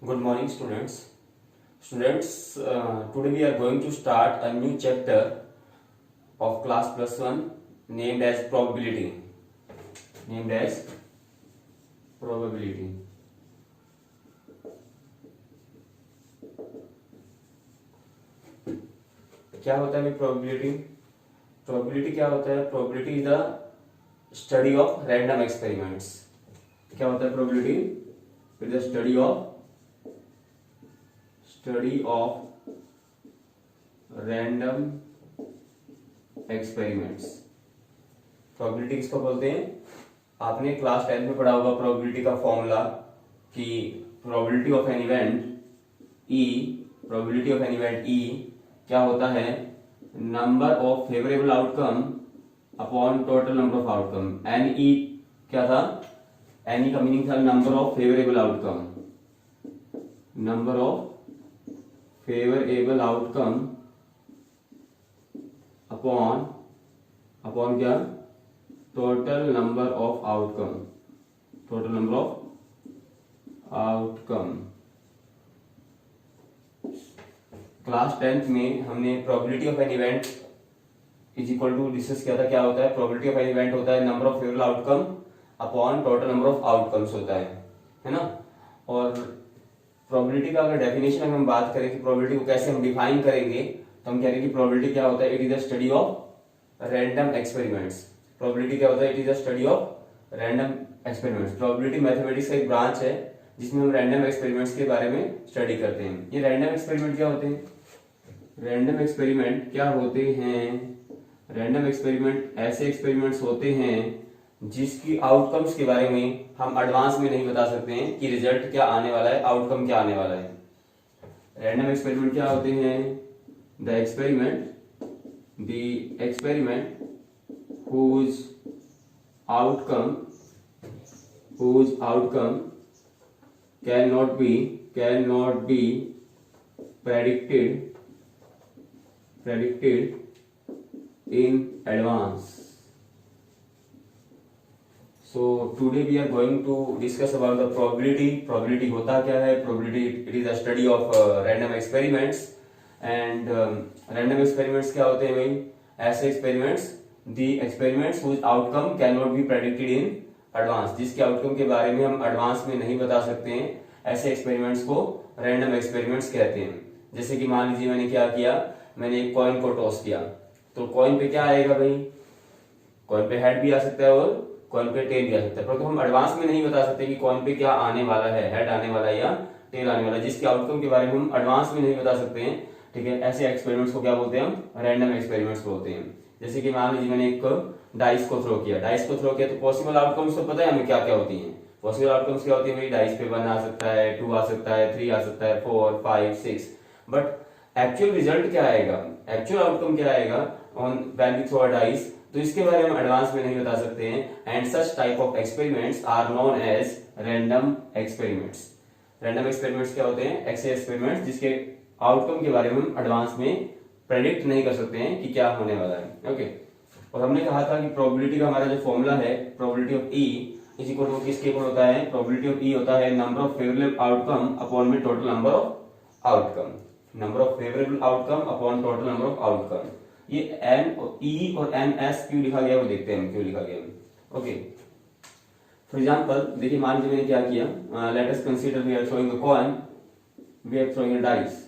Good morning, students. Today we are going to start a new chapter of class plus one named as probability. Named as probability. क्या होता है probability? Probability क्या होता है? Probability is the study of random experiments. क्या होता है probability? It is the study of random experiments. Probability किसको बोलते हैं? आपने क्लास 10 में पढ़ा होगा प्रोबेबिलिटी का फॉर्मूला कि probability of an event E क्या होता है? Number of favourable outcome upon total number of outcome. N E क्या था? एन ई का मीनिंग था number of favourable outcome. Number of favourable outcome upon क्या? Total number of outcome. Class 10th में हमने probability of an event is equal to discuss किया था. क्या होता है? प्रोबेबिलिटी ऑफ एन इवेंट होता है number of favourable outcome upon total number of outcomes होता है ना. और प्रोबेबिलिटी का अगर डेफिनेशन अगर हम बात करें कि प्रोबेबिलिटी को कैसे हम डिफाइन करेंगे तो हम कह रहे हैं कि प्रोबेबिलिटी क्या होता है? It is the study of random experiments. Probability क्या होता है? It is the study of random experiments. Probability mathematics का एक ब्रांच है जिसमें हम रैंडम एक्सपेरिमेंट्स के बारे में स्टडी करते हैं. ये रैंडम एक्सपेरिमेंट क्या होते हैं? रैंडम एक्सपेरिमेंट क्या होते हैं? रैंडम एक्सपेरिमेंट ऐसे एक्सपेरिमेंट्स होते हैं जिसकी आउटकम्स के बारे में हम एडवांस में नहीं बता सकते हैं कि रिजल्ट क्या आने वाला है, आउटकम क्या आने वाला है. रैंडम एक्सपेरिमेंट क्या होते हैं? The experiment whose outcome cannot be predicted in advance. So today we are going to discuss about the probability. Probability होता क्या है? Probability it is a study of random experiments and random experiments क्या होते हैं भाई? ऐसे experiments, the experiments whose outcome cannot be predicted in advance. जिसके outcome के बारे में हम एडवांस में नहीं बता सकते हैं, ऐसे एक्सपेरिमेंट्स को रैंडम एक्सपेरिमेंट्स कहते हैं. जैसे कि मान लीजिए मैंने क्या किया, मैंने एक कॉइन को टॉस किया तो कॉइन पे क्या आएगा भाई? कॉइन पे हेड भी आ सकता है और कॉइन पे टेल भी आ सकता है, परंतु हम एडवांस में नहीं बता सकते कि कॉइन पे क्या आने वाला है, हेड आने वाला है या टेल आने वाला है. जिसके आउटकम के बारे में हम एडवांस में नहीं बता सकते हैं, ठीक है, ऐसे एक्सपेरिमेंट्स को क्या बोलते हैं? हम रैंडम एक्सपेरिमेंट्स बोलते हैं. जैसे कि मान लीजिए मैंने एक डाइस को थ्रो किया तो पॉसिबल आउटकम्स तो पता है हमें क्या क्या होती हैं. पॉसिबल आउटकम्स क्या होती है? मेरी डाइस पे 1 आ सकता है, 2 आ सकता है, 3 आ सकता है, 4, 5, 6. बट एक्चुअल रिजल्ट क्या आएगा, एक्चुअल आउटकम क्या आएगा on when we throw a dice, तो इसके बारे में हम एडवांस में नहीं बता सकते हैं. And such type of experiments are known as random experiments. Random experiments क्या होते हैं? ऐसे एक्सपेरिमेंट्स जिसके आउटकम के बारे में हम एडवांस में प्रेडिक्ट नहीं कर सकते हैं कि क्या होने वाला है. ओके. और हमने कहा था कि प्रोबेबिलिटी का हमारा जो फॉर्मूला है, probability of E is equal to किसके इक्वल होता है? प्रोबेबिलिटी ऑफ ई होता है number of favourable outcome upon में total number of outcome. Number of favourable outcome upon total number of outcome. ये एन ई और N S क्यों लिखा गया वो देखते हैं क्यों लिखा गया. ओके. फॉर एग्जांपल देखिए, मान लीजिए मैंने क्या किया, let us consider we are throwing a coin, we are throwing a dice.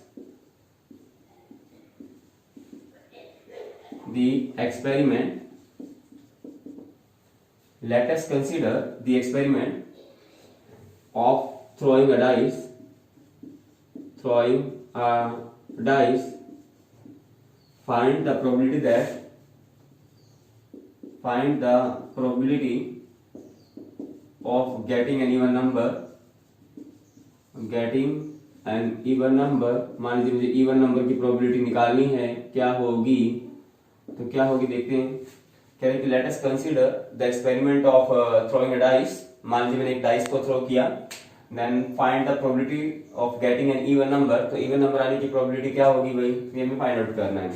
The experiment, let us consider the experiment of throwing a dice. Find the probability of getting an even number. मान लीजिए मुझे even number की probability निकालनी है, क्या होगी? तो क्या होगी देखते हैं. कह रहे कि let us consider the experiment of throwing a dice. मान लीजिए मैंने एक डाइस को थ्रो किया, then find the probability of getting an even number. तो इवन नंबर आने की प्रोबेबिलिटी क्या होगी भाई? ये हमें फाइंड आउट करना है.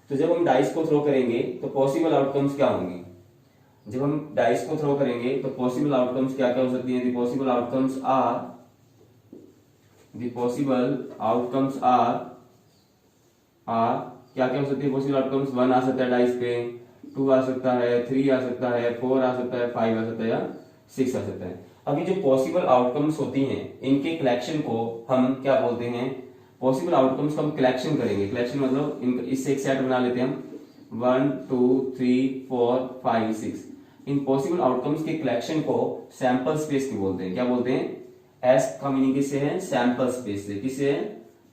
तो जब हम डाइस को थ्रो करेंगे तो पॉसिबल आउटकम्स क्या होंगे? जब हम डाइस को थ्रो करेंगे तो पॉसिबल आउटकम्स क्या क्या हो सकती हैं? The possible outcomes are the possible outcomes are क्या क्या हो सकती है पॉसिबल आउटकम्स? 1 आ सकता है डाइस पे, 2 आ सकता है, 3 आ सकता है, 4 आ सकता है, 5 आ सकता है या 6 आ सकता है। अब ये जो पॉसिबल आउटकम्स होती हैं इनके कलेक्शन को हम क्या बोलते हैं? पॉसिबल आउटकम्स को हम कलेक्शन करेंगे। कलेक्शन मतलब इससे एक सेट बना लेते हैं हम 1 2 3 4 5 6। इन पॉसिबल आउटकम्स के कलेक्शन को सैंपल स्पेस की बोलते हैं। क्या बोलते हैं? एस का मीनिंग किससे है? सैंपल स्पेस से। किससे है?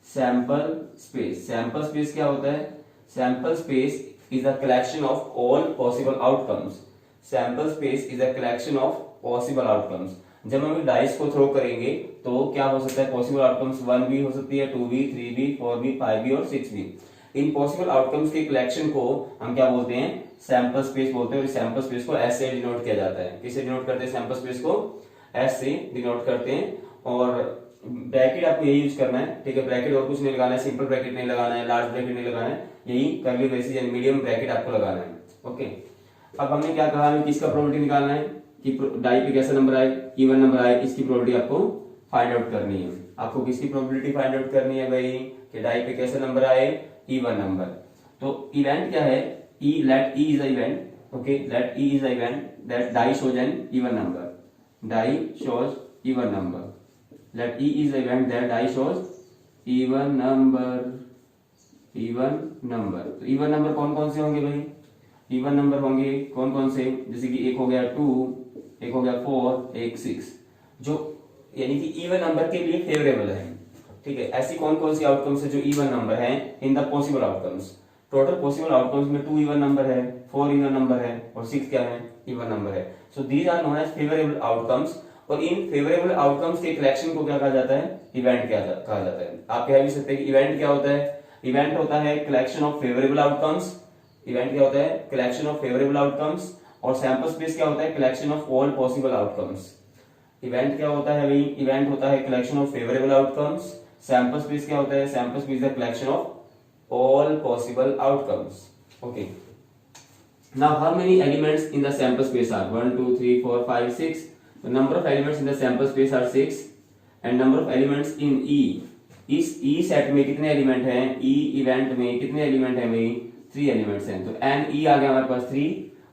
Sample space. सैंपल स्पेस क्या होता है? Sample space is the collection of all possible outcomes. Sample space is the collection of possible outcomes. जब हम डाइस को थ्रो करेंगे तो क्या हो सकता है? पॉसिबल आउटकम्स 1 भी हो सकती है, 2 भी, 3 भी, 4 भी, 5 भी और 6 भी। इन पॉसिबल आउटकम्स के कलेक्शन को हम क्या बोलते हैं? सैंपल स्पेस बोलते हैं। और सैंपल स्पेस को एस से डिनोट किया जाता है। किससे डिनोट करते हैं? सैंपल स्पेस को एस से डिनोट करते हैं। और ब्रैकेट आपको यही यूज करना है, ठीक है? ब्रैकेट और कुछ नहीं लगाना है, सिंपल ब्रैकेट नहीं लगाना है, लार्ज ब्रैकेट नहीं लगाना है, यही कर्ली ब्रेसेस यानी मीडियम ब्रैकेट आपको लगाना है। ओके, अब हमने क्या कहा? हमें किसका प्रोबेबिलिटी निकालना है कि डाई पे कैसा नंबर आए, इवन नंबर आए, इसकी प्रोबेबिलिटी आपको फाइंड आउट करनी है। आपको किसकी प्रोबेबिलिटी फाइंड आउट करनी है भाई? कि डाई पे कैसा नंबर आए, इवन नंबर। तो इवेंट क्या है? Let E is a event. Okay, let E is a event that die shows an even number. Die shows even number. Let E is the event that die shows even number. even number, तो even number कौन कौन से होंगे भाई? even number होंगे कौन कौन से? जैसे कि एक हो गया 2, एक हो गया 4, एक 6, जो यानी कि even number के लिए फेवरेबल है। ठीक है, ऐसी कौन कौन सी आउटकम्स है जो even number है in the possible outcomes? Total possible outcomes में 2 इवन नंबर है, 4 इवन नंबर है और 6 क्या है? इवन नंबर है। So these are known as favourable outcomes. और इन फेवरेबल आउटकम्स के कलेक्शन को क्या कहा जाता है? इवेंट कहा जाता है। आप कह भी सकते हैं कि इवेंट क्या होता है? इवेंट होता है collection of favourable outcomes. Event क्या होता है? Collection of favourable outcomes. और सैंपल स्पेस क्या होता है? Collection of all possible outcomes. Event क्या होता है भाई? इवेंट होता है collection of favourable outcomes. Sample space क्या होता है? Sample space the collection of all possible outcomes. Okay, now how many elements in the sample space are? 1 2 3 4 5 6. The number of elements in the sample space are 6 and number of elements in E. इस E set में कितने element हैं? E event में कितने element हैं भाई? 3 elements हैं। तो n E आ गया हमारे पास 3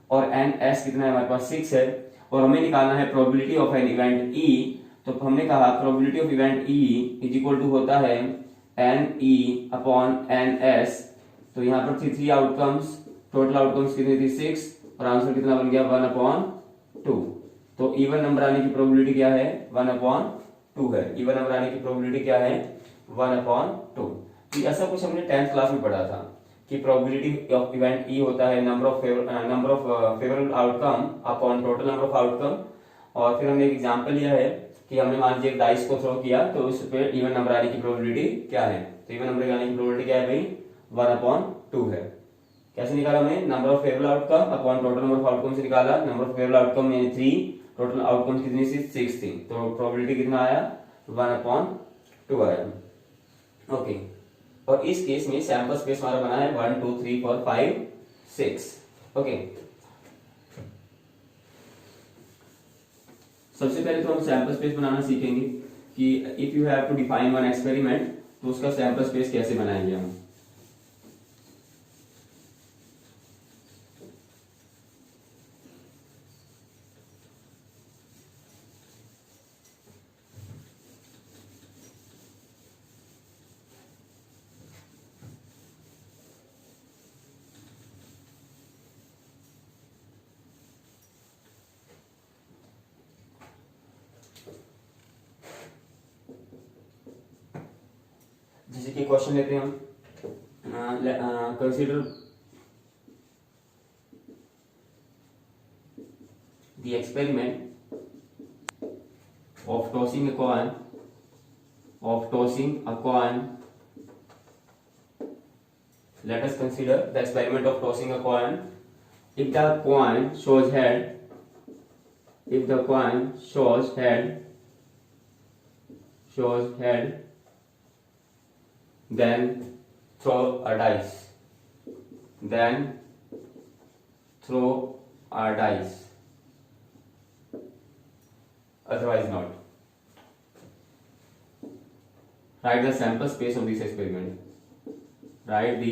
और n S कितना है हमारे पास? 6 है। और हमें निकालना है probability of an event E। तो हमने कहा probability of event E is equal to होता है n E upon n S. तो यहाँ पर थी 3 आउटकम्स, टोटल आउटकम्स कितनी थी? 6 और आंसर कितना बन गया? 1/2। तो इवन नंबर आने की प्रोबेबिलिटी क्या है? 1/2 है। इवन नंबर आने की प्रोबेबिलिटी क्या है? 1/2। तो ऐसा कुछ हमने 10th क्लास में पढ़ा था कि प्रोबेबिलिटी ऑफ इवेंट ई होता है number of favourable outcome upon total number of outcome. और फिर हमने एक एग्जांपल लिया है कि हमने मान लीजिए डाइस को थ्रो किया तो उस पे इवन नंबर आने की प्रोबेबिलिटी क्या है? तो इवन नंबर आने की प्रोबेबिलिटी क्या है भाई? 1/2 है। कैसे निकाला हमने? Number of favourable outcome upon total number of outcome से निकाला। नंबर ऑफ फेवरेबल आउटकम यानी 3, टोटल आउटकम कितनी थी? 6 थी। तो प्रोबेबिलिटी कितना आया? 1/2 आया। ओके, और इस केस में सैंपल स्पेस हमारा बना है 1 2 3 4 5 6। ओके, सबसे पहले तो हम सैंपल स्पेस बनाना सीखेंगे कि if you have to define one experiment तो उसका सैंपल स्पेस कैसे बनाएंगे हम। जैसे कि क्वेश्चन लेते हैं हम, consider the experiment of tossing a coin. Let us consider the experiment of tossing a coin. If the coin shows head, then throw a dice. Otherwise not. Right the sample space of this experiment, right the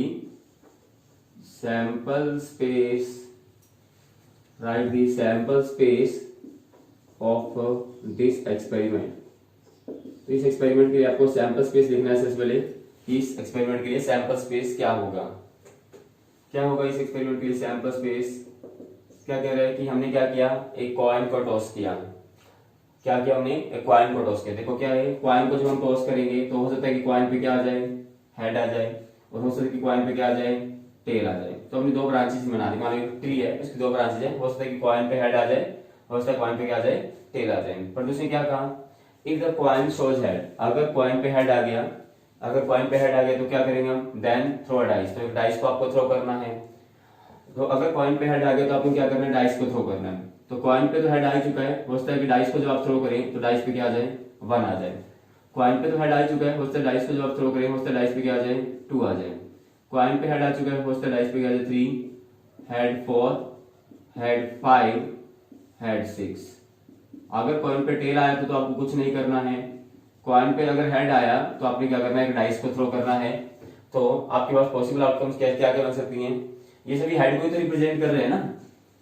sample space, right the sample space of this experiment. तो इस experiment के लिए आपको sample space लिखना है सबसे पहले। इस एक्सपेरिमेंट के लिए सैंपल स्पेस क्या होगा, क्या होगा इस एक्सपेरिमेंट के लिए सैंपल स्पेस। क्या कह रहा है कि हमने क्या किया, एक कॉइन को टॉस किया। क्या किया हमने, एक कॉइन को टॉस किया। देखो क्या है, कॉइन को जब हम टॉस करेंगे तो हो सकता है कि कॉइन पे क्या आ जाए, हेड आ जाए, और हो सकता है कि कॉइन पे क्या आ जाए, टेल आ जाए। तो हमने दो ब्रांचेस बना दी, मान लो ट्री है उसकी दो ब्रांचेस है, हो सकता है कि कॉइन पे हेड आ जाए, हो सकता है कॉइन पे क्या आ जाए, टेल आ जाए। पर उसने क्या कहा, if the coin shows head, अगर कॉइन पे हेड आ गया, अगर कॉइन पे हेड आ गया तो क्या करेंगे हम, देन थ्रो अ डाइस। तो एक डाइस को आपको थ्रो करना है। तो अगर कॉइन पे हेड आ गया तो आपको क्या करना है, डाइस को थ्रो करना है। तो कॉइन पे तो हेड आ चुका है, हो सकता है कि डाइस को जब आप थ्रो करें तो डाइस पे क्या आ जाए, 1 आ जाए। कॉइन पे तो हेड आ चुका है, हो सकता है डाइस को जब आप थ्रो करें, हो सकता है डाइस पे क्या आ जाए, 2 आ जाए। कॉइन पे हेड आ चुका है, हो सकता है डाइस पे क्या आ जाए, 3, हेड 4, हेड 5, हेड 6। अगर कॉइन पे टेल आया तो आपको कुछ नहीं करना है। कॉइन पे अगर हेड आया तो आपने क्या करना है, एक डाइस को थ्रो करना है। तो आपके पास पॉसिबल आउटकम्स क्या क्या बन सकती हैं, ये सभी हेड को ही तो रिप्रेजेंट कर रहे हैं ना,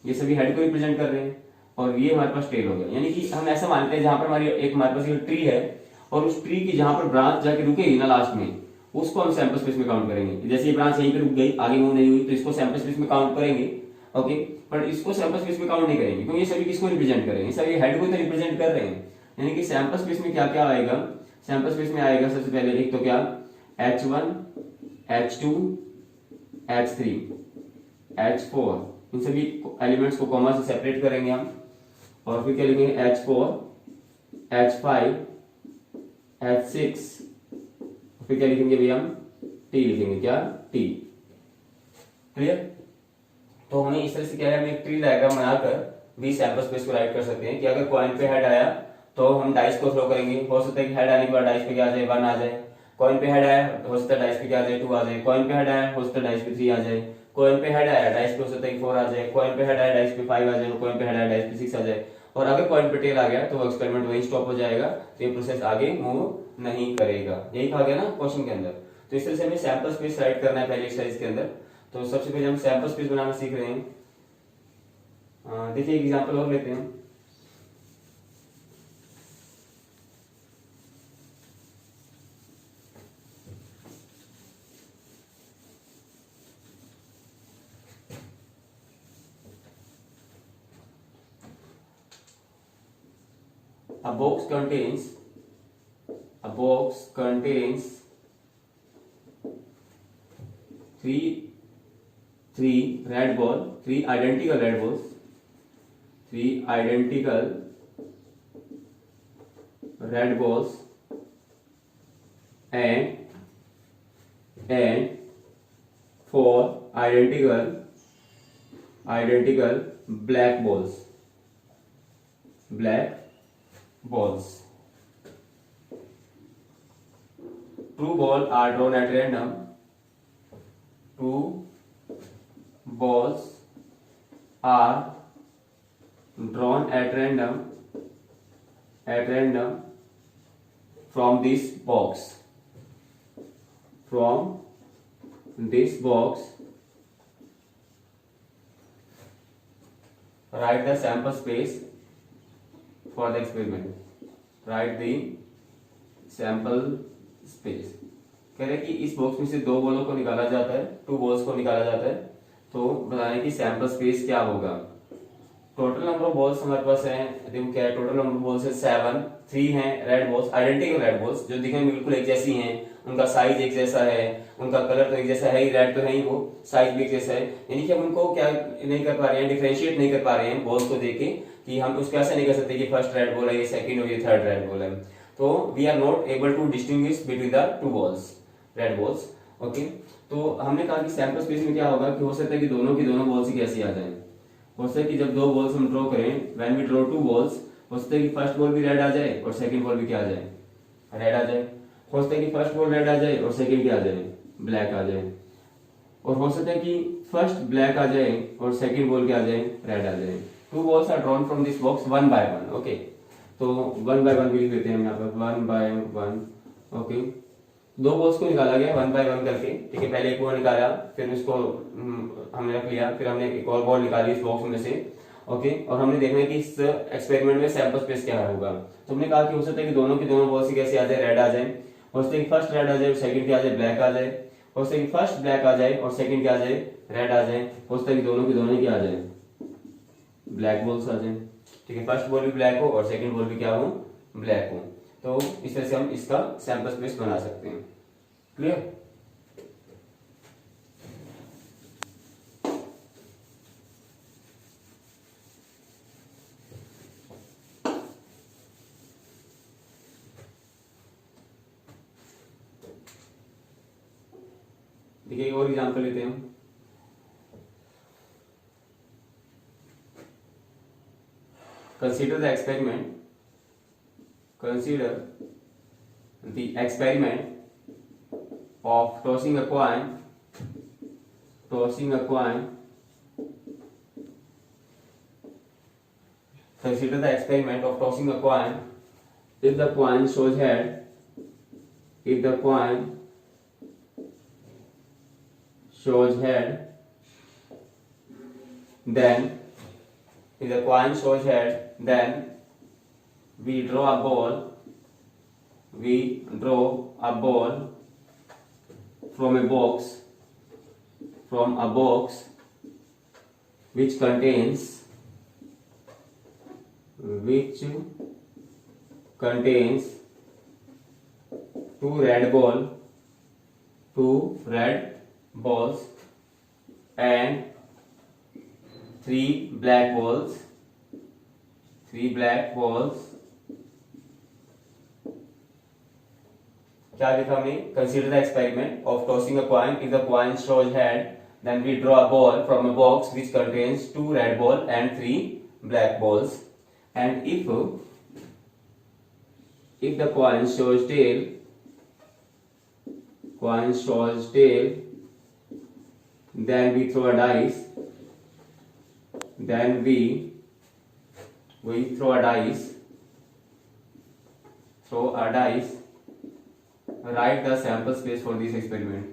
ये सभी हेड को रिप्रेजेंट कर रहे हैं, और ये हमारे पास टेल हो गया। यानी कि हम ऐसा मानते हैं जहां पर हमारे पास एक ट्री है, और उस ट्री की जहां पर ब्रांच जाके रुकेगी ना लास्ट में, उसको हम सैंपल स्पेस में काउंट करेंगे। जैसे ये ब्रांच यहीं पे रुक गई, आगे मूव नहीं हुई, तो इसको सैंपल स्पेस में काउंट करेंगे। ओके, पर इसको सैंपल स्पेस में काउंट नहीं करेंगे, क्योंकि ये सभी किसको रिप्रेजेंट करेंगे, सभी हेड को तो रिप्रेजेंट कर रहे हैं। यानी कि सैंपल स्पेस में क्या क्या आएगा, सैंपल स्पेस में आएगा सबसे पहले एक तो क्या, H1, H2, H3, H4, इन सभी एलिमेंट्स को कॉमा से सेपरेट करेंगे हम, और फिर क्या लिखेंगे, H4, H5, H6, फिर क्या लिखेंगे भैया हम, T लिखेंगे, क्या, T। क्लियर। तो हमें इस तरह से क्या है, हम एक ट्री डायग्राम बनाकर भी सैंपल स्पेस को राइट कर सकते हैं कि अगर कॉइन पे हेड आया तो हम डाइस को थ्रो करेंगे, हो सकता है कि हेड आने के बाद डाइस पे क्या आ जाए, 1 आ जाए। कॉइन पे हेड आया, हो सकता है डाइस पे क्या आ जाए, 2 आ जाए। कॉइन पे हेड आया, हो सकता है डाइस पे 3 आ जाए। कॉइन पे हेड आया, डाइस पे हो सकता है 4 आ जाए। कॉइन पे हेड आया, डाइस पे 5 आ जाए। कॉइन पे हेड आया, डाइस पे 6 आ जाए। और अगर कॉइन पे टेल आ गया तो वो एक्सपेरिमेंट वहीं स्टॉप हो जाएगा, तो ये प्रोसेस आगे मूव नहीं करेगा। यही कहा गया ना क्वेश्चन के अंदर। तो इस तरह से हमें सैंपल स्पेस राइट करना है पहले एक्सरसाइज के अंदर। तो सबसे पहले हम सैंपल स्पेस बनाना सीख रहे हैं। देखिए एक एग्जांपल और लेते हैं। A box contains three identical red balls, and four identical black balls. Two balls are drawn at random. Two balls are drawn at random from this box. Write the sample space for the experiment. Write the sample space. कह रहे कि इस box में से 2 बॉलों को निकाला जाता है, 2 बॉल्स को निकाला जाता है। तो बताने की सैंपल स्पेस क्या होगा। टोटल नंबर ऑफ बॉल्स हमारे पास है, देखो क्या है, टोटल नंबर ऑफ बॉल्स है 7। 3 हैं red balls, identical red balls, जो दिखने में बिल्कुल एक जैसी हैं, उनका साइज एक जैसा है, उनका कलर तो एक जैसा है ही, रेड तो है ही, वो साइज भी एक जैसा है। यानी कि हम उनको क्या नहीं कर पा रहे हैं, डिफरेंशिएट नहीं कर पा रहे हैं बॉल्स को देख के, कि हम उसको ऐसा नहीं कर सकते कि फर्स्ट रेड बॉल है, ये सेकंड और ये थर्ड रेड बॉल है। तो we are not able to distinguish between the 2 balls, red balls. Okay, तो हमने कहा कि सैंपल स्पेस में क्या होगा कि हो सकता है कि दोनों की दोनों बॉल्स ही कैसी आ जाए। हो सकता है कि जब 2 बॉल्स हम ड्रॉ करें, व्हेन वी ड्रॉ 2 बॉल्स, हो सकता है कि फर्स्ट बॉल भी रेड आ जाए और सेकंड बॉल भी क्या आ जाए, रेड आ जाए। हो सकता है कि फर्स्ट बॉल रेड आ जाए और सेकंड क्या आ जाए, ब्लैक आ जाए। और हो सकता है कि फर्स्ट ब्लैक आ जाए और सेकंड बॉल क्या आ जाए, रेड आ जाए। 2 balls are drawn from this box 1 by 1। Okay, तो 1 by 1 भी लिख देते हैं हम यहाँ पर, 1 by 1। ओके, दो बॉल्स को निकाला गया 1 बाय 1 करके, ठीक है। पहले एक बॉल निकाला, फिर उसको हमने रख लिया, फिर हमने एक और बॉल निकाली इस बॉक्स में से, ओके। और हमने देखना है कि इस एक्सपेरिमेंट में सैंपल स्पेस क्या होगा। तो हमने कहा कि हो सकता है कि दोनों की दोनों बॉल्स कैसे आ जाए, रेड आ जाए, हो सकता है कि फर्स्ट रेड आ जाए, सेकंड क्या आ जाए, ब्लैक आ जाए, हो सकता है कि फर्स्ट ब्लैक आ जाए और सेकंड क्या आ जाए, रेड आ जाए, हो सकता है कि दोनों की दोनों क्या आ जाए, ब्लैक बॉल्स आ जाए, ठीक है। फर्स्ट बॉल भी ब्लैक हो और सेकंड बॉल भी क्या हो, ब्लैक हो। तो इस तरह से हम इसका सैंपल स्पेस बना सकते हैं। क्लियर? देखिए एक और एग्जांपल लेते हैं हम। Consider the experiment. Consider the experiment of tossing a coin. Tossing a coin. Consider the experiment of tossing a coin. If the coin shows head, if the coin shows head, then if the coin shows head, then we draw a ball. We draw a ball from a box. From a box which contains two red balls and three black balls. क्या लिखा हमने? Consider the experiment of tossing a coin. If the coin shows head, then we draw a ball from a box which contains two red balls and three black balls. And if the coin shows tail, then we throw a dice. Throw a dice. Write the sample space for this experiment.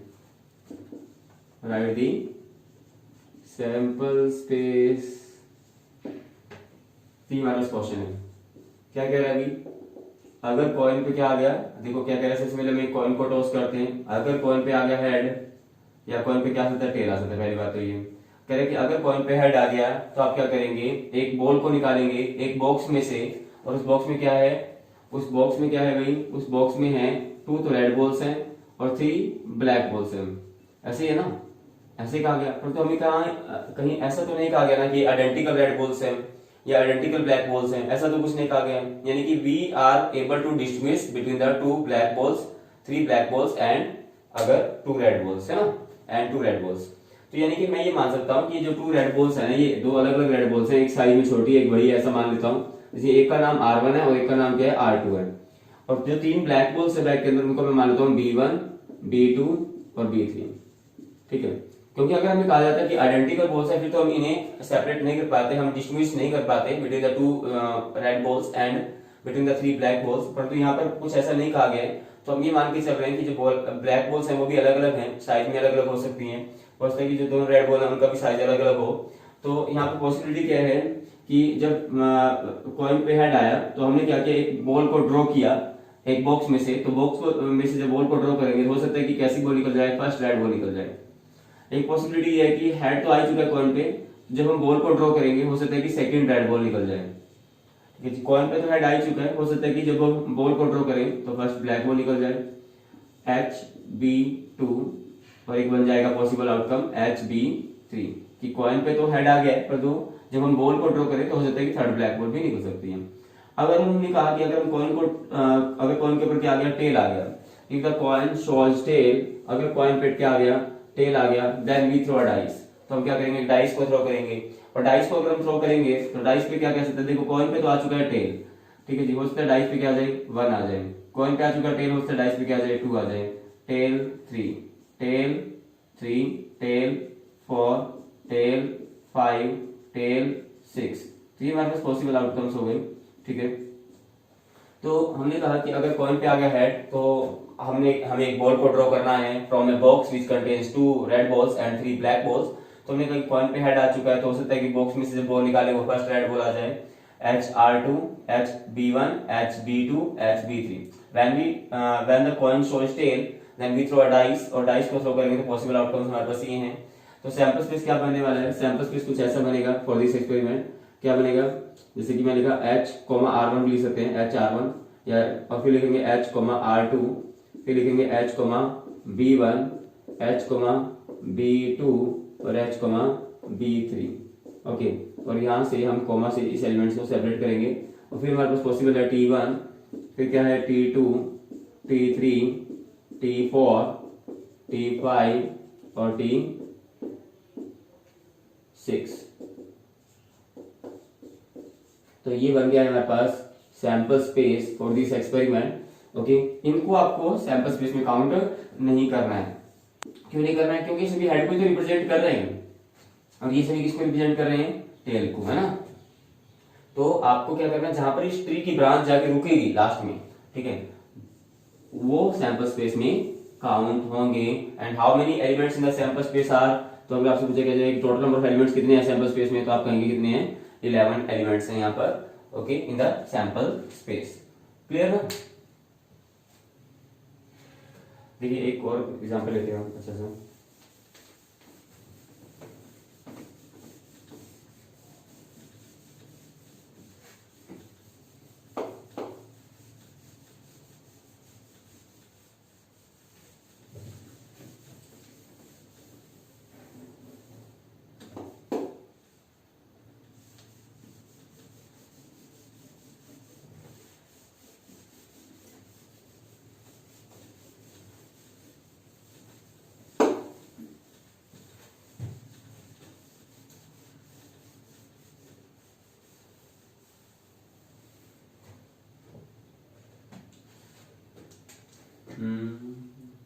Write the sample space. 3 marks question है। क्या कह रहा है अभी? अगर coin पे क्या आ गया, देखो क्या कह रहा है, सबसे पहले हम कॉइन को टॉस करते हैं। अगर कॉइन पे आ गया हेड या कॉइन पे क्या आ सकता है, टेल आ सकता है। पहली बात तो ये कह रहे कि अगर कॉइन पे हेड आ गया तो आप क्या करेंगे, एक बॉल को निकालेंगे एक बॉक्स में से, और उस बॉक्स में क्या है, भाई उस बॉक्स में है 2 तो रेड बॉल्स हैं और 3 ब्लैक बॉल्स हैं। ऐसे ही है ना, ऐसे कहा गया। पर तो हमें कहा कहीं ऐसा तो नहीं कहा गया ना कि आइडेंटिकल रेड बॉल्स हैं या आइडेंटिकल ब्लैक बॉल्स हैं, ऐसा तो कुछ नहीं कहा गया। यानी कि we are able to distinguish between the 2 black balls, 3 black balls and अगर 2 रेड बॉल्स है ना, एंड 2 रेड बॉल्स। तो यानी कि मैं ये मान सकता हूँ कि जो 2 रेड बॉल्स है ना, ये 2 अलग अलग रेड बॉल्स हैं, एक साइज में छोटी एक बड़ी, ऐसा मान लेता हूँ। जैसे एक का नाम R1 है और एक का नाम क्या है, R2 है। और जो 3 ब्लैक बॉल्स है बैग के अंदर, उनको मैं मान लेता हूँ B1, B2 और B3, ठीक है। क्योंकि अगर हमें कहा जाता है कि आइडेंटिकल बॉल्स है, फिर तो हम इन्हें सेपरेट नहीं कर पाते, हम डिस्टिंग्विश नहीं कर पाते between the 2 red balls and between the 3 black balls. परंतु यहाँ पर कुछ ऐसा नहीं कहा गया है, तो हम ये मान के चल रहे हैं कि जो ब्लैक बॉल्स हैं वो भी अलग अलग हैं, साइज में अलग अलग हो सकती हैं। हो सकता है कि जो 2 रेड बॉल है उनका भी साइज अलग अलग हो। तो यहाँ पर पॉसिबिलिटी क्या है कि जब कॉइन पे हेड आया तो हमने क्या किया, एक बॉल को ड्रॉ किया एक बॉक्स में से। तो बॉक्स को में से जब बॉल को ड्रॉ करेंगे हो सकता है कि कैसी बॉल निकल जाए, फर्स्ट रेड बॉल निकल जाए। एक पॉसिबिलिटी ये है कि हेड तो आ चुका है कॉइन पे, जब हम बॉल को ड्रॉ करेंगे हो सकता है कि सेकंड रेड बॉल निकल जाए। ठीक है, कॉइन पे तो हेड आ ही चुका है, हो सकता है कि जब हम बॉल को ड्रॉ करें तो फर्स्ट ब्लैक बॉल निकल जाए HB2, और एक बन जाएगा पॉसिबल आउटकम HB3 कि कॉइन पे तो हेड आ गया है, पर जब हम बॉल को ड्रॉ करें तो हो सकता है कि थर्ड ब्लैक बॉल भी निकल सकती है। अगर हमने कहा कि अगर हम कॉइन को अगर कॉइन के ऊपर क्या आ गया, टेल आ गया, if the coin shows tail, अगर कॉइन पे क्या आ गया, टेल आ गया, then we throw a dice. तो हम क्या करेंगे, डाइस को थ्रो करेंगे। और डाइस को अगर हम थ्रो करेंगे तो डाइस पे क्या कह सकते हैं, देखो कॉइन पे तो आ चुका है टेल, ठीक है जी, हो सकता है डाइस पे क्या आ जाए 1 आ जाए। कॉइन पे आ चुका है टेल, हो सकता है डाइस पे क्या आ जाए 2 आ जाए। Tail 3, tail 3, tail 4, tail 5, tail 6। तो ये हमारे पास पॉसिबल आउटकम्स हो गए, ठीक है। तो हमने कहा कि अगर कॉइन पे आ गया हेड तो हमें एक बॉल को ड्रॉ करना है from a box which contains 2 red balls and 3 black balls. तो हमने कहीं कॉइन पे हेड आ चुका है, तो हो सकता है कि बॉक्स में से जो बॉल निकाले वो फर्स्ट रेड बॉल आ जाए, HR2, HB1, HB2, HB3। when the coin shows tail then we throw a dice, और डाइस को थ्रो करेंगे तो पॉसिबल आउटकम्स हमारे पास ये हैं। तो सैंपल स्पेस क्या बनने वाला है, सैंपल स्पेस कुछ ऐसा बनेगा फॉर दिस एक्सपेरिमेंट। क्या बनेगा, जैसे कि मैं लिखा H,R1 लिख सकते हैं, HR1, या और फिर लिखेंगे H,R2, फिर लिखेंगे H,B1, H,B2 और H,B3। ओके, और यहाँ से हम कॉमा से इस एलिमेंट्स को सेपरेट करेंगे और फिर हमारे पास पॉसिबल है T1, फिर क्या है T2, T3, T4, T5 और T6। तो ये बन गया है हमारे पास sample space for this experiment. Okay, इनको आपको सैंपल स्पेस में काउंट नहीं करना है। क्यों नहीं करना है, क्योंकि सभी हेड को तो रिप्रेजेंट कर रहे हैं और ये सभी किसको रिप्रेजेंट कर रहे हैं, टेल को, है ना। तो आपको क्या करना है, जहां पर इस ट्री की ब्रांच जाके रुकेगी लास्ट में, ठीक है, वो सैंपल स्पेस में काउंट होंगे। And how many elements in the sample space are, तो अगर आपसे पूछा जाए कि टोटल नंबर ऑफ एलिमेंट्स कितने हैं सैंपल स्पेस में, तो आप कहेंगे कितने हैं, 11 एलिमेंट्स हैं यहाँ पर, okay, in the sample space. Clear ना। देखिए एक और एग्जांपल लेते हैं अच्छा सा।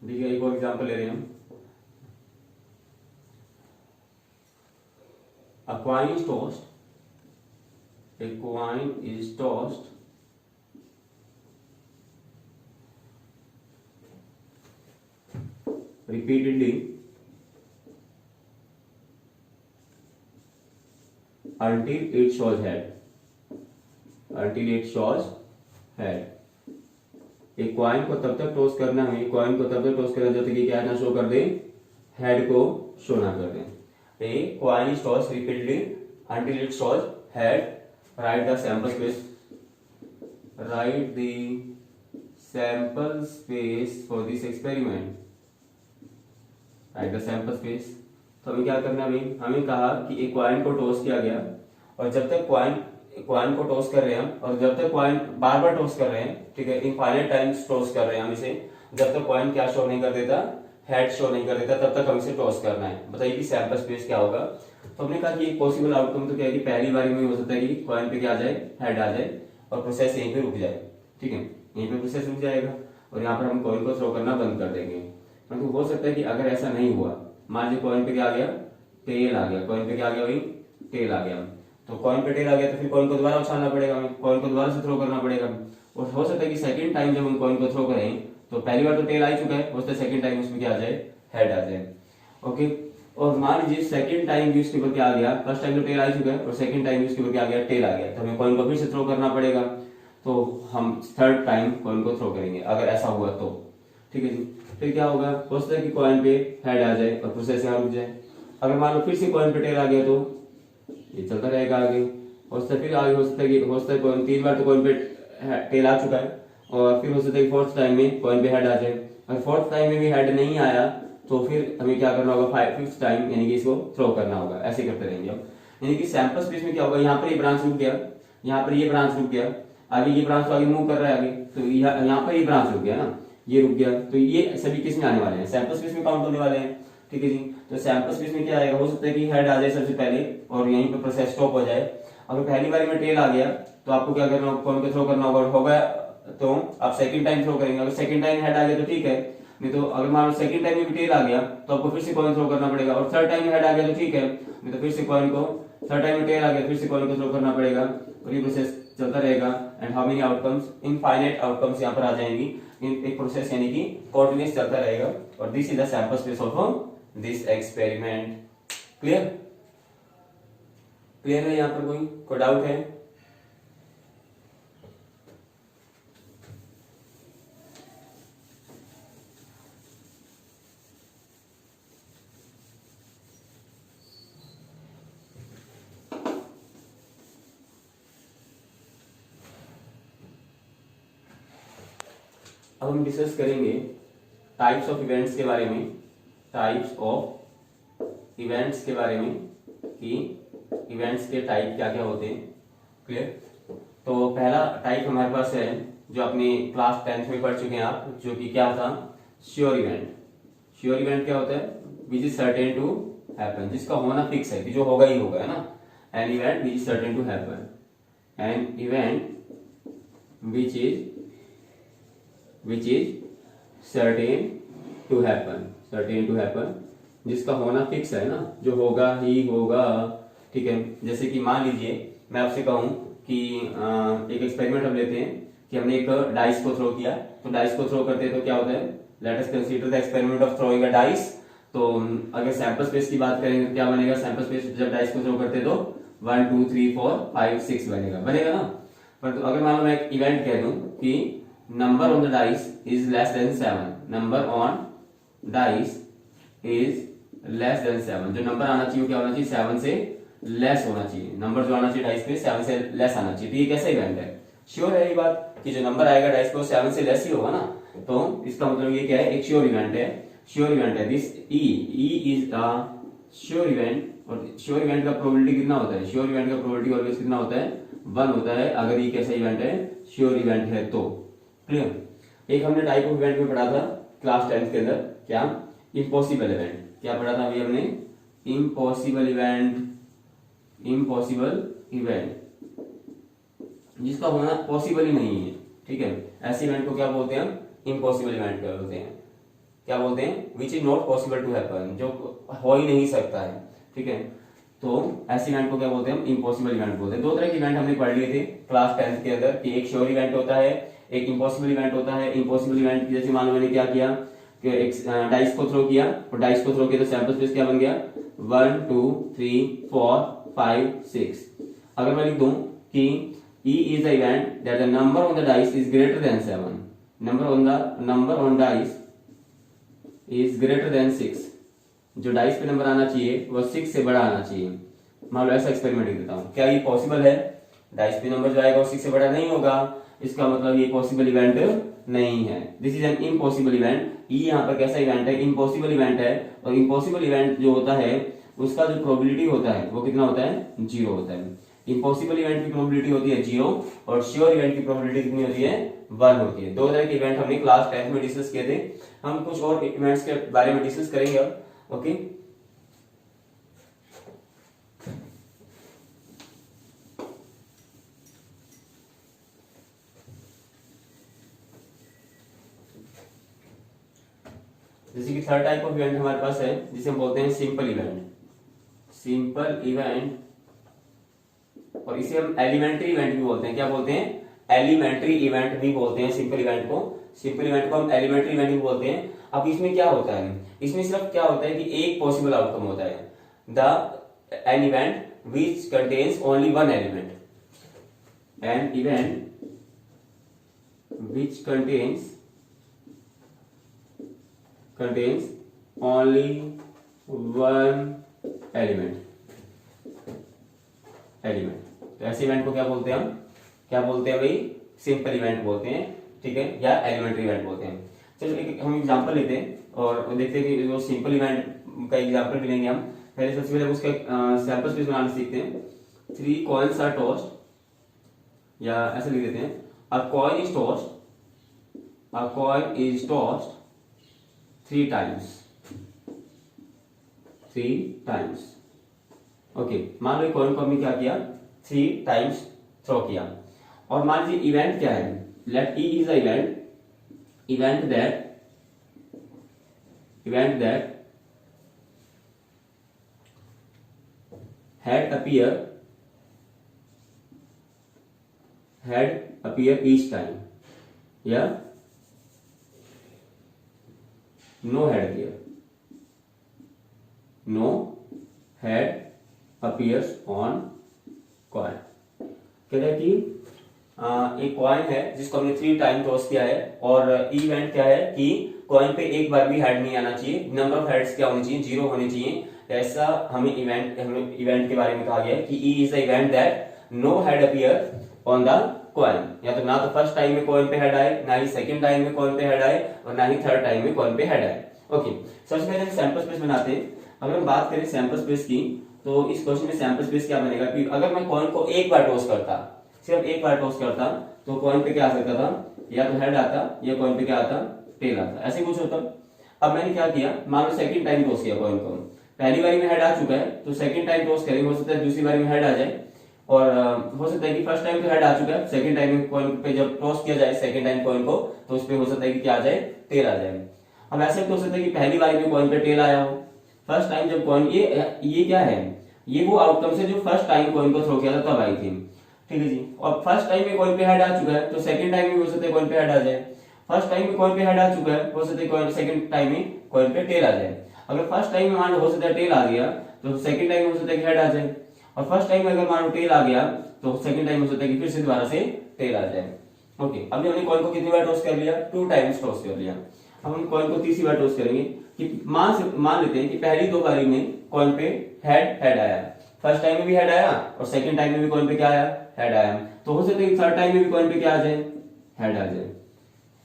देखिए एक और एग्जांपल ले रहे हैं हम। A coin is tossed. A coin is tossed repeatedly until it shows head. Until it shows head. एक कॉइन को तब तक टॉस करना है, कॉइन को तब तक टॉस करना जब तक कि क्या ना शो कर दे, हेड को शो ना कर दे। A coin is tossed repeatedly until it shows head. Write the sample space. Write the sample space for this experiment. Write the sample space. तो हमें क्या करना है, हमें कहा कि एक कॉइन को टॉस किया गया और जब तक कॉइन को टॉस कर रहे हैं हम, और जब तक कॉइन बार बार टॉस कर रहे हैं, ठीक है, इनफाइनाइट टाइम्स टॉस कर रहे हैं हम इसे, जब तक कॉइन क्या शो नहीं कर देता, हेड शो नहीं कर देता, तब तक हम इसे टॉस करना है। बताइए कि सैंपल स्पेस क्या होगा। तो हमने कहा कि एक पॉसिबल आउटकम तो क्या है कि पहली बारी में हो सकता है कि कॉइन पे क्या आ जाए, हेड आ जाए और प्रोसेस यहीं पे रुक जाए, ठीक है, यहीं पे प्रोसेस रुक जाएगा और यहाँ पर हम कॉइन को थ्रो करना बंद कर देंगे। परंतु हो सकता है कि अगर ऐसा नहीं हुआ, मान लीजिए कॉइन पे क्या आ गया, टेल आ गया, कॉइन पे क्या आ गया, वही टेल आ गया, तो कॉइन पे टेल आ गया तो फिर कॉइन को दोबारा उछालना पड़ेगा, हमें कॉइन को दोबारा से थ्रो करना पड़ेगा। और हो सकता है कि सेकंड टाइम जब हम कॉइन को थ्रो करें तो पहली बार तो टेल आ ही चुका है, हो सकता है सेकंड टाइम उसमें क्या आ जाए, हेड आ जाए। ओके, और मान लीजिए सेकंड टाइम भी उसके ऊपर क्या आ गया, फर्स्ट टाइम तो टेल आ चुका है और सेकंड टाइम भी उसके ऊपर क्या आ गया, टेल आ गया, तो हमें कॉइन को फिर से थ्रो करना पड़ेगा। तो हम थर्ड टाइम कॉइन को थ्रो करेंगे अगर ऐसा हुआ तो, ठीक है जी। फिर क्या होगा, हो सकता है कि कॉइन पे हेड आ जाए और प्रोसेस यहाँ रुक जाए। अगर मान लो फिर से कॉइन पे टेल आ गया तो ये चलता रहेगा आगे, हो सकता है फिर आगे हो सकता है कॉइन 3 बार तो कॉइन पे टेल आ चुका है और फिर हो सकता है फोर्थ टाइम में कॉइन पे हेड आ जाए। अगर फोर्थ टाइम में भी हेड नहीं आया तो फिर हमें क्या करना होगा, फिफ्थ टाइम यानी कि इसको थ्रो करना होगा। ऐसे करते रहेंगे अब, यानी कि सैंपल स्पेस में क्या होगा, यहाँ पर ये ब्रांच रुक गया, यहाँ पर ये ब्रांच रुक गया, आगे ये ब्रांच तो आगे मूव कर रहा है आगे, तो यहाँ पर ये ब्रांच रुक गया ना, ये रुक गया, तो ये सभी किस में आने वाले हैं, सैंपल स्पेस में काउंट होने वाले हैं, ठीक है जी। तो सैंपल स्पेस में क्या आएगा, हो सकता है कि हेड आ जाए सबसे पहले और यहीं पे प्रोसेस स्टॉप हो जाए। अगर पहली बार में टेल आ गया तो आपको क्या करना होगा, कॉइन को थ्रो करना होगा तो आप सेकंड टाइम थ्रो करेंगे। अगर सेकंड टाइम हेड आ गया तो ठीक है, नहीं तो अगर मान लो सेकंड टाइम में भी टेल आ गया तो आपको फिर से कॉइन थ्रो करना पड़ेगा, और थर्ड टाइम में हेड आ गया तो ठीक है, नहीं तो फिर से कॉइन को, थर्ड टाइम में टेल आ गया फिर से कॉइन को थ्रो करना पड़ेगा और ये प्रोसेस चलता रहेगा। And how many outcomes, infinite outcomes यहाँ पर आ जाएंगी, एक प्रोसेस यानी कि कॉर्डिनेट चलता रहेगा, और this is the sample space of this experiment. Clear? Clear है? यहाँ पर कोई डाउट है? अब हम डिस्कस करेंगे टाइप्स ऑफ इवेंट्स के बारे में, टाइप्स ऑफ इवेंट्स के बारे में कि इवेंट्स के टाइप क्या क्या होते हैं। क्लियर? तो पहला टाइप हमारे पास है जो अपने क्लास 10th में पढ़ चुके हैं आप, जो कि क्या था? Sure event. श्योर इवेंट क्या होता है? Which is certain to happen, जिसका होना फिक्स है कि जो होगा ही होगा, है ना। An event which is certain to happen, an event which is certain to happen, जिसका होना फिक्स है ना, जो होगा ही होगा। ठीक है, जैसे कि मान लीजिए मैं आपसे कहूं कि एक एक्सपेरिमेंट हम लेते हैं कि हमने एक डाइस को थ्रो किया, तो डाइस को थ्रो करते हैं तो क्या होता है? Late us consider the experiment of throwing a dice. तो अगर सैंपल स्पेस की बात करेंगे तो क्या बनेगा? सैंपल स्पेस जब डाइस को थ्रो करते हैं तो 1 2 3 4 5 6 बनेगा ना। पर अगर मान लो मैं एक इवेंट कह दूं कि number on the dice is less than 7, number on dice is less than 7, जो नंबर आना चाहिए क्या होना चाहिए? 7 से लेस होना चाहिए। नंबर जो आना चाहिए डाइस पे 7 से लेस आना चाहिए। तो ये कैसा इवेंट है? श्योर है ये बात कि जो नंबर आएगा डाइस पे 7 से लेस ही होगा ना। तो इसका मतलब ये क्या है? एक श्योर इवेंट है। श्योर इवेंट है this E is a sure event. और श्योर इवेंट का प्रोबेबिलिटी कितना होता है? श्योर इवेंट का प्रोबेबिलिटी ऑलवेज कितना होता है? 1 होता है, अगर ये कैसा इवेंट है? श्योर इवेंट है तो। क्लियर? एक हमने टाइप ऑफ इवेंट में पढ़ा था क्लास 10th के अंदर, क्या? Impossible event. क्या पढ़ा था अभी हमने? Impossible event. इम्पॉसिबल इवेंट जिसका होना पॉसिबल ही नहीं है। ठीक है, ऐसे इवेंट को क्या बोलते हैं हम? इम्पॉसिबल इवेंट बोलते हैं। क्या बोलते हैं? Which is not possible to happen, जो हो ही नहीं सकता है। ठीक है, तो ऐसे इवेंट को क्या बोलते हैं हम? इम्पॉसिबल इवेंट बोलते हैं। दो तरह के इवेंट हमने पढ़ लिए थे क्लास 10th के अंदर कि एक श्योर इवेंट होता है, एक इम्पॉसिबल इवेंट होता है। इम्पॉसिबल इवेंट जैसे मान लो मैंने क्या किया कि एक डाइस को थ्रो किया, और डाइस को थ्रो किया तो सैंपल स्पेस क्या बन गया? 1 2 3 4 5 6। अगर मैं लिख दूं कि E is the event that the number on the dice is greater than 7, number on dice is greater than 6, जो डाइस पे नंबर आना चाहिए वो 6 से बड़ा आना चाहिए। मान लो ऐसा एक्सपेरिमेंट देता हूं, क्या ये पॉसिबल है? डाइस पे नंबर जो आएगा वो 6 से बड़ा नहीं होगा, इसका मतलब ये पॉसिबल इवेंट नहीं है। This is an impossible event. ये यहाँ पर कैसा इवेंट है? इम्पॉसिबल इवेंट है। और इम्पॉसिबल इवेंट जो होता है उसका जो प्रोबेबिलिटी होता है वो कितना होता है? 0 होता है। इम्पॉसिबल इवेंट की प्रोबेबिलिटी होती है 0, और श्योर इवेंट की प्रोबेबिलिटी कितनी होती है? 1 होती है। दो तरह के इवेंट हमने क्लास 10th में डिस्कस किए थे। हम कुछ और इवेंट्स के बारे में डिस्कस करेंगे अब। ओके, जैसे कि थर्ड टाइप ऑफ इवेंट हमारे पास है जिसे हम बोलते हैं सिंपल इवेंट। सिंपल इवेंट, और इसे हम एलिमेंट्री इवेंट भी बोलते हैं। क्या बोलते हैं? एलिमेंट्री इवेंट भी बोलते हैं सिंपल इवेंट को। सिंपल इवेंट को हम एलिमेंट्री इवेंट भी बोलते हैं। अब इसमें क्या होता है? इसमें सिर्फ क्या होता है कि एक पॉसिबल आउटकम होता है, N event which contains only one element. N event which contains only one element। तो ऐसे इवेंट को क्या बोलते हैं हम? क्या बोलते हैं भाई? सिंपल इवेंट बोलते हैं। ठीक है, या एलिमेंट्री इवेंट बोलते हैं। चलो एक हम एग्जांपल लेते हैं और देखते हैं कि जो सिंपल इवेंट का एग्जांपल भी लेंगे हम। पहले सबसे पहले उसका सैंपल स्पेस बनाना सीखते हैं। 3 coins are tossed, या ऐसे लिख देते हैं a coin is tossed 3 times। Okay, मान लो कॉइन को हमने क्या किया? 3 टाइम्स थ्रो किया। और मान लीजिए इवेंट क्या है? Let E is the event that had appear each time, या no head appear, no head appears on coin. कहते हैं कि एक कॉइन है जिसको हमने 3 टाइम टॉस किया है और इवेंट क्या है कि कॉइन पे एक बार भी हेड नहीं आना चाहिए, नंबर ऑफ हेड्स क्या होनी चाहिए, 0 होने चाहिए। ऐसा हमें इवेंट के बारे में कहा गया है कि E is the event that no head appear on the coin. या तो ना तो फर्स्ट टाइम में कॉइन पे हेड आए, ना ही सेकंड टाइम में कॉइन पे हेड आए, और ना ही थर्ड टाइम में कॉइन पे हेड आए। ओके, सबसे पहले हम सैंपल स्पेस बनाते हैं। अगर हम बात करें सैंपल स्पेस की, तो इस क्वेश्चन में सैंपल स्पेस क्या बनेगा कि अगर मैं कॉइन को एक बार टॉस करता, सिर्फ एक बार टॉस करता, तो कॉइन पे क्या आ सकता था, या तो हेड आता या कॉइन पे क्या आता, टेल आता, ऐसे कुछ होता। अब मैंने क्या किया, मान लो सेकंड टाइम टॉस किया कॉइन को, पहली बारी में हेड आ चुका है, तो सेकंड टाइम टॉस करेंगे, हो सकता है दूसरी बारी में हेड आ जाए, और हो सकता है कि फर्स्ट टाइम तो हेड आ चुका है, सेकंड टाइम में कॉइन पे जब टॉस किया जाए सेकंड टाइम कॉइन को, तो उस पे हो सकता है कि क्या आ जाए, टेल आ जाए। अब ऐसे तो हो सकता है कि पहली बारी में कॉइन पे टेल आया हो, फर्स्ट टाइम जब कॉइन, ये क्या है, ये वो आउटकम है जो फर्स्ट टाइम कॉइन को थ्रो किया था तब आई थी, ठीक है जी। और फर्स्ट टाइम में कॉइन पे हेड आ चुका है, तो सेकंड टाइम में हो सकता है कॉइन पे हेड आ जाए, फर्स्ट टाइम में कॉइन पे हेड आ चुका है, हो सकता है कॉइन सेकंड टाइम में कॉइन पे टेल आ जाए। अगर फर्स्ट टाइम में मान लो हो सकता है टेल आ गया, तो सेकंड टाइम में हो सकता है कि हेड आ जाए, और फर्स्ट टाइम में अगर मान लो टेल आ गया, तो सेकंड टाइम हो सकता है कि फिर से दोबारा से टेल आ जाए। ओके, अब हमने कॉइन को कितनी बार टॉस कर लिया, 2 टाइम्स टॉस कर लिया। अब हम कॉइन को तीसरी बार टॉस करेंगे कि मान लेते हैं कि पहली 2 बारी में कॉइन पे हेड आया, फर्स्ट टाइम में भी हेड आया और सेकंड टाइम में भी कॉइन पे क्या आया, हेड आया, तो हो सकता है कि थर्ड टाइम में भी कॉइन पे क्या आ जाए, हेड आ जाए।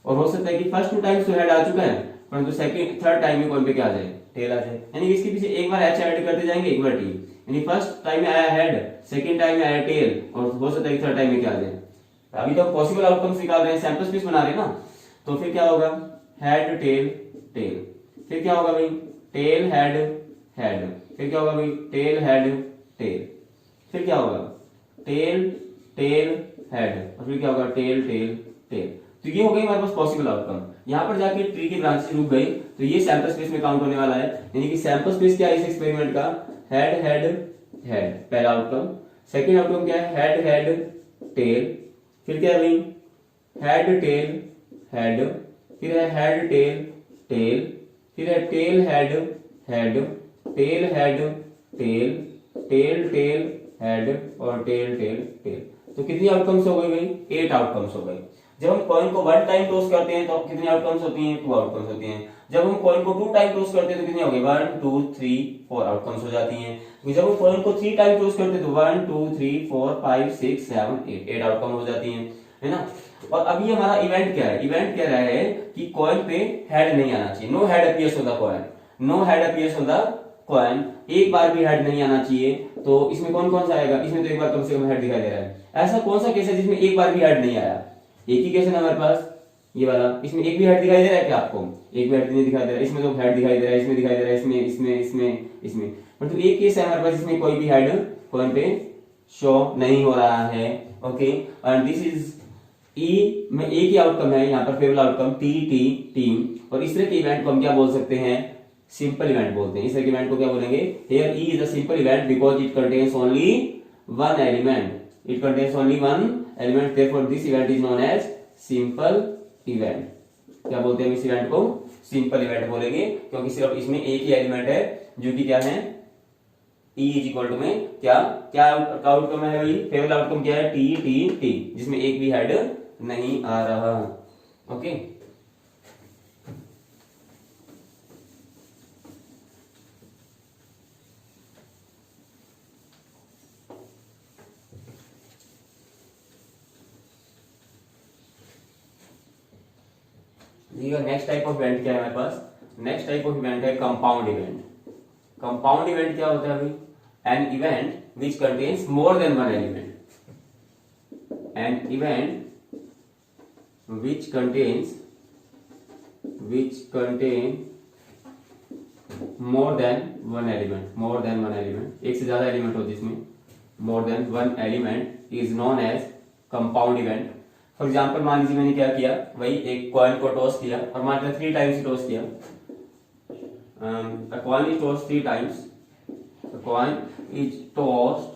और हो सकता है कि फर्स्ट 2 टाइम्स तो हेड आ चुका है, परंतु सेकंड थर्ड टाइम में कॉइन पे क्या आ जाए, टेल आ जाए। यानी कि इसके पीछे एक बार एच ऐड करते जाएंगे, एक बार टी, यानी फर्स्ट टाइम में आया हेड, सेकंड टाइम में आया टेल, और हो सकता है कि थर्ड टाइम में क्या आ जाए। अभी तो पॉसिबल आउटकम्स निकाल रहे हैं, सैंपल स्पेस बना रहे हैं ना, तो फिर क्या होगा, हेड टेल टेल, फिर क्या होगा भाई, टेल हेड हेड, फिर क्या होगा भाई, टेल हेड टेल, फिर क्या होगा, टेल टेल हेड, और फिर क्या होगा, टेल टेल टेल। तो ये हो गई हमारे पास पॉसिबल आउटकम। यहाँ पर जाके ट्री की ब्रांचेस रुक गई, तो ये सैंपल स्पेस में काउंट होने वाला है। यानी कि सैंपल स्पेस क्या है इस एक्सपेरिमेंट का, हेड हेड हेड, पहला आउटकम। सेकेंड आउटकम क्या है, हेड हेड टेल, फिर क्या है भाई, हेड टेल हेड, फिर है हेड टेल टेल, फिर है tail head head, tail head tail, tail tail head, और टेल टेल टेल। तो कितनी आउटकम्स हो गई भाई, 8 आउटकम्स हो गई। जब हम कॉइन को 1 टाइम टॉस करते हैं तो कितनी आउटकम्स होती हैं, 2 आउटकम्स होती हैं। जब हम कॉइन को 2 टाइम टॉस करते हैं तो कितनी हो गई, 1 2 3 4 आउटकम्स हो जाती हैं। जब हम कॉइन को 3 टाइम टॉस करते हैं तो 1 2 3 4 5 6 7 8 आउटकम हो जाती हैं, है ना। और अभी हमारा इवेंट क्या है, इवेंट कह रहा है कि कॉइन पे हेड नहीं आना चाहिए, no head appears on the coin, no head appears on the coin, एक बार भी हेड नहीं आना चाहिए। तो इसमें कौन कौन सा आएगा, इसमें तो एक बार कम से कम हेड दिखाई दे रहा है। ऐसा कौन सा केस है जिसमें एक बार भी हेड नहीं आया, एक ही केस है ना हमारे पास, ये वाला। इसमें एक भी हेड दिखाई दे रहा है क्या आपको, एक भी हेड नहीं दिखाई दे रहा है, इसमें तो हेड दिखाई दे रहा है, इसमें दिखाई दे रहा है, इसमें इसमें इसमें इसमें, परंतु एक केस है हमारे पास जिसमें कोई भी हेड कॉइन पे शो नहीं हो रहा है। ओके, एंड दिस इज ई में एक ही आउटकम है यहाँ पर, favourite outcome T T team. और इस तरह के इवेंट को हम क्या बोल सकते हैं, सिंपल इवेंट बोलते हैं। इस तरह के इवेंट को क्या बोलेंगे, here E is a simple event because it contains only one element, it contains only one element, therefore this event is known as simple event. क्या बोलते हैं इस इवेंट को, सिंपल इवेंट बोलेंगे, क्योंकि सिर्फ इसमें एक ही एलिमेंट है जो कि क्या है, E इज इक्वल टू में क्या क्या आउटकम है भाई, फेवरेट आउटकम क्या है, टी टी टी, जिसमें एक भी हेड नहीं आ रहा। Okay, next type of event क्या है हमारे पास, नेक्स्ट टाइप ऑफ इवेंट है कंपाउंड इवेंट। कंपाउंड इवेंट क्या होता है भाई, N event which contains more than one element, an event which contain more than one element, एक से ज्यादा एलिमेंट हो जिसमें more than one element is known as compound event। For example मान लीजिए मैंने क्या किया, वही एक कॉइन को टॉस किया और मान लीजिए 3 टाइम्स टॉस किया, a coin is tossed 3 times, a coin is tossed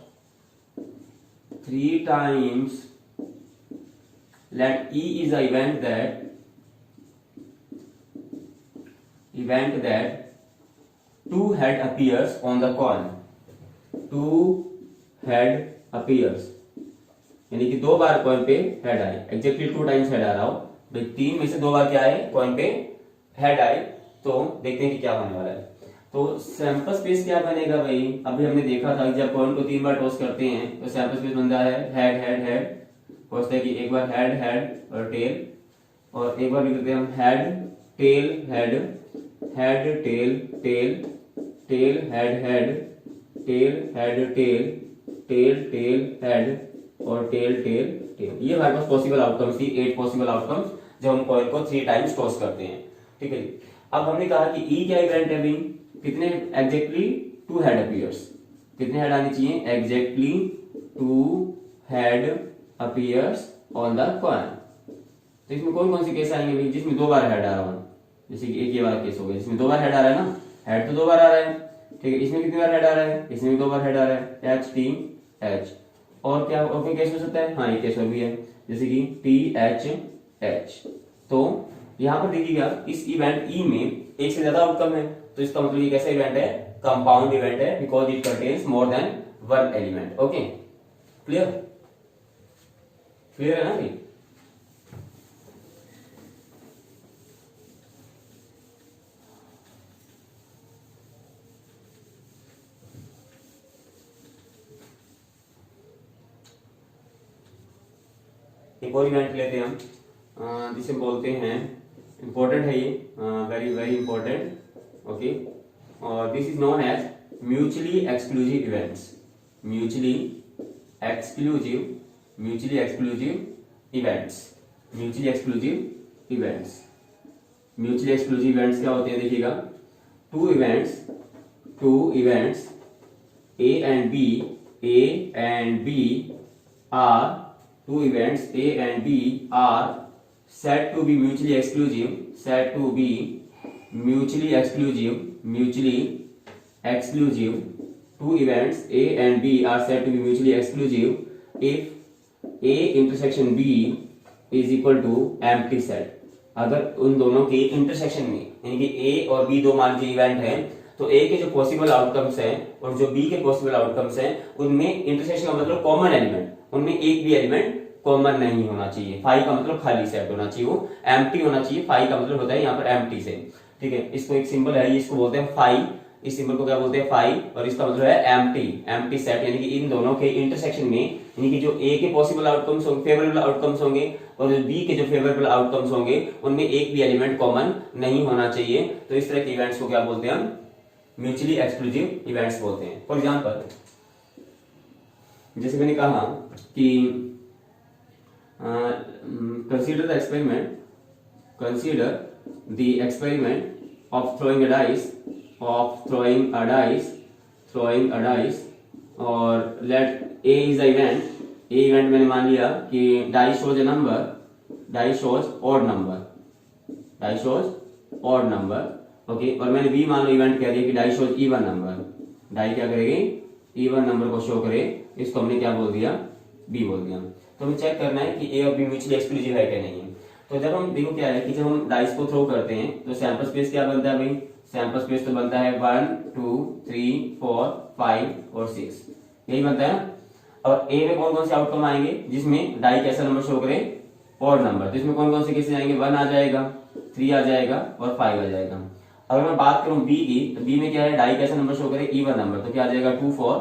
3 times, let E is the event that event that two head appears on the coin, two head appears, यानी कि 2 बार coin पे head आए, exactly 2 times head आ रहा हो भाई, 3 में से 2 बार क्या आए कॉइन पे हेड आए, तो देखते हैं कि क्या होने वाला है। तो सैंपल स्पेस क्या बनेगा भाई, अभी हमने देखा था कि जब कॉइन को 3 बार टॉस करते हैं तो सैंपल स्पेस बनता है हेड हेड हेड, होता है कि एक बार हेड हेड और टेल, और एक बार भी करते हैं हम head tail head, head tail tail, tail head head, tail head tail, tail tail head और टेल टेल टेल। ये हमारे पास पॉसिबल आउटकम्स थी, 8 पॉसिबल आउटकम्स जब हम कॉइन को 3 टाइम्स टॉस करते हैं। ठीक है जी। अब हमने कहा कि ई क्या इवेंट है भाई, कितने एग्जैक्टली 2 हेड अपीयर्स, कितने हेड आने चाहिए, exactly 2 head appears on the coin. तो इसमें कौन कौन से केस आएंगे भाई, जिसमें 2 बार हेड आ रहा हो, जैसे कि एक ये वाला केस हो गया जिसमें 2 बार हेड आ रहा है ना, हेड तो 2 बार आ रहा है। ठीक है, इसमें कितनी बार हेड आ रहा है, इसमें भी 2 बार हेड आ रहा है, एच टी एच। और क्या और कोई केस हो सकता है, हाँ ये केस और भी है, जैसे कि टी एच एच। तो यहाँ पर देखिएगा इस इवेंट ई में एक से ज्यादा आउटकम है, तो इसका मतलब ये कैसा इवेंट है, कंपाउंड इवेंट है, because it contains more than 1 element. Okay, clear, clear है ना भाई। एक और इवेंट लेते हैं हम, जिसे बोलते हैं, इंपॉर्टेंट है ये, वेरी वेरी इंपॉर्टेंट। ओके, और this is known as mutually exclusive events, mutually exclusive, mutually exclusive events, mutually exclusive events. Mutually exclusive events क्या होते हैं, देखिएगा, two events A and B, A and B are, two events A and B are said to be mutually exclusive, said to be mutually exclusive, mutually exclusive. Two events A and B are said to be mutually exclusive if A intersection B is equal to empty set. अगर उन दोनों के intersection में, यानी कि A और B दो मान लीजिए इवेंट है, तो A के जो पॉसिबल आउटकम्स हैं और जो B के पॉसिबल आउटकम्स हैं उनमें इंटरसेक्शन का मतलब कॉमन एलिमेंट, उनमें एक भी एलिमेंट कॉमन नहीं होना चाहिए। फाई का मतलब खाली सेट होना चाहिए, वो एम्प्टी होना चाहिए। फाई का मतलब होता है यहाँ पर एम्प्टी से। ठीक है, इसको एक सिंबल है, इसको बोलते हैं फाई, इस सिंबल को क्या बोलते हैं, फाई, और इसका मतलब है एम्प्टी, एम्प्टी सेट, यानी कि इन दोनों के इंटरसेक्शन में, यानी कि जो ए के पॉसिबल आउटकम्स होंगे, फेवरेबल आउटकम्स होंगे, और जो बी के जो फेवरेबल आउटकम्स होंगे, उनमें एक भी एलिमेंट कॉमन नहीं होना चाहिए। तो इस तरह के इवेंट्स को क्या बोलते हैं, हम म्यूचुअली एक्सक्लूसिव इवेंट्स बोलते हैं। फॉर एग्जाम्पल, जैसे मैंने कहा कि consider the experiment of throwing a dice, और let A is the event, A event मैंने मान लिया कि die shows a number, die shows odd number, okay, और मैंने B मान लो इवेंट कह दिया कि die shows even number, die क्या करेगी, even नंबर को शो करे, इसको हमने क्या बोल दिया, B बोल दिया। तो हमें चेक करना है कि ए और बी म्यूचुअली एक्सक्लूसिव है क्या नहीं है। तो जब हम देखो क्या है कि जब हम डाइस को थ्रो करते हैं तो सैंपल स्पेस क्या बनता है भाई, सैंपल स्पेस तो बनता है 1 2 3 4 5 और 6, यही बनता है। और ए में कौन कौन से आउटकम आएंगे, जिसमें डाई कैसा नंबर शो करे, ऑड नंबर, तो इसमें कौन कौन से केसेस आएंगे, 1 आ जाएगा, 3 आ जाएगा और 5 आ जाएगा। अगर मैं बात करूं बी की, तो बी में क्या है, डाई कैसा नंबर शो करे, इवन नंबर, तो क्या आ जाएगा, 2 4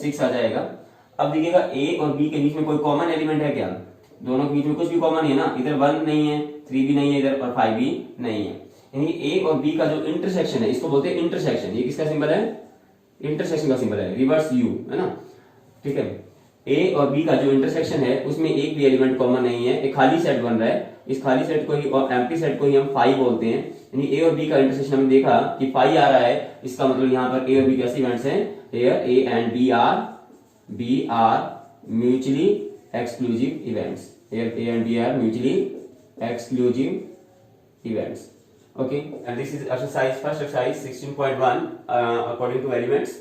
6 आ जाएगा। अब देखिएगा ए और बी के बीच में कोई कॉमन एलिमेंट है क्या, दोनों के बीच में कुछ भी कॉमन है ना, इधर 1 नहीं है, 3 भी नहीं है इधर, और 5 भी नहीं है। यानी ए और बी का जो इंटरसेक्शन है, इसको बोलते हैं इंटरसेक्शन। ये किसका सिंबल है, इंटरसेक्शन का सिंबल है, रिवर्स यू, है ना। ठीक है, ए और बी का जो इंटरसेक्शन है उसमें एक भी एलिमेंट कॉमन नहीं है, एक खाली सेट बन रहा है। इस खाली सेट को ही और एम्प्टी सेट को ही हम फाई बोलते हैं। यानी ए और बी का इंटरसेक्शन हमने देखा कि फाई आ रहा है, इसका मतलब यहाँ पर ए और बी कैसे इवेंट्स हैं, here A and B are mutually exclusive events. Here A and B are mutually exclusive events. Okay, and this is exercise, first exercise 16.1 according to elements.